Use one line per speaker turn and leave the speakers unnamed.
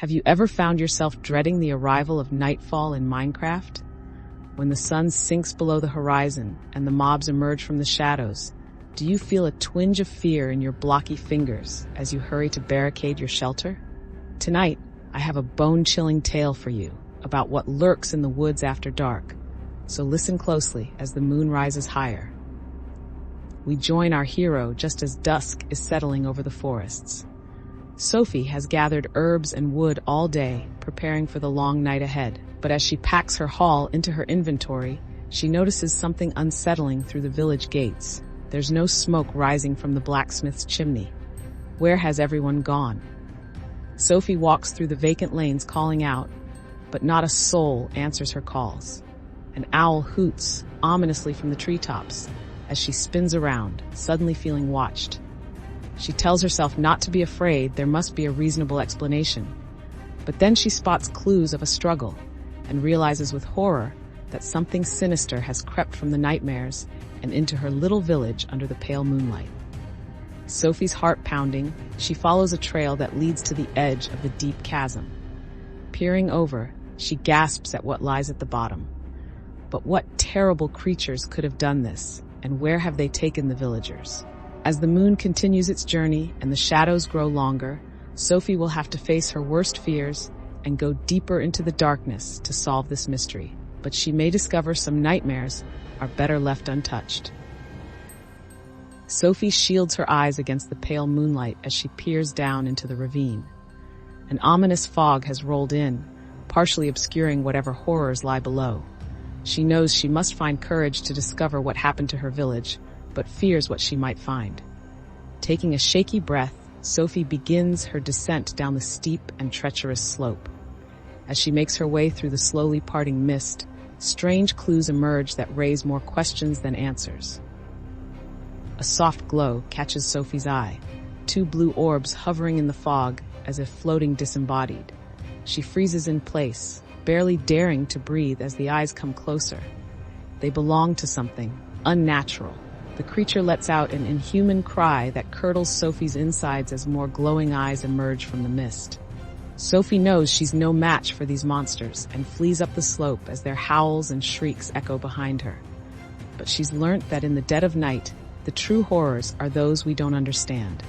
Have you ever found yourself dreading the arrival of nightfall in Minecraft? When the sun sinks below the horizon and the mobs emerge from the shadows, do you feel a twinge of fear in your blocky fingers as you hurry to barricade your shelter? Tonight, I have a bone-chilling tale for you about what lurks in the woods after dark, so listen closely as the moon rises higher. We join our hero just as dusk is settling over the forests. Sophie has gathered herbs and wood all day, preparing for the long night ahead. But as she packs her haul into her inventory, she notices something unsettling through the village gates. There's no smoke rising from the blacksmith's chimney. Where has everyone gone? Sophie walks through the vacant lanes calling out, but not a soul answers her calls. An owl hoots ominously from the treetops as she spins around, suddenly feeling watched. She tells herself not to be afraid, there must be a reasonable explanation. But then she spots clues of a struggle and realizes with horror that something sinister has crept from the nightmares and into her little village under the pale moonlight. Sophie's heart pounding, she follows a trail that leads to the edge of the deep chasm. Peering over, she gasps at what lies at the bottom. But what terrible creatures could have done this, and where have they taken the villagers? As the moon continues its journey and the shadows grow longer, Sophie will have to face her worst fears and go deeper into the darkness to solve this mystery. But she may discover some nightmares are better left untouched. Sophie shields her eyes against the pale moonlight as she peers down into the ravine. An ominous fog has rolled in, partially obscuring whatever horrors lie below. She knows she must find courage to discover what happened to her village, but fears what she might find. Taking a shaky breath, Sophie begins her descent down the steep and treacherous slope. As she makes her way through the slowly parting mist, strange clues emerge that raise more questions than answers. A soft glow catches Sophie's eye, two blue orbs hovering in the fog as if floating disembodied. She freezes in place, barely daring to breathe as the eyes come closer. They belong to something unnatural. The creature lets out an inhuman cry that curdles Sophie's insides as more glowing eyes emerge from the mist. Sophie knows she's no match for these monsters and flees up the slope as their howls and shrieks echo behind her. But she's learnt that in the dead of night, the true horrors are those we don't understand.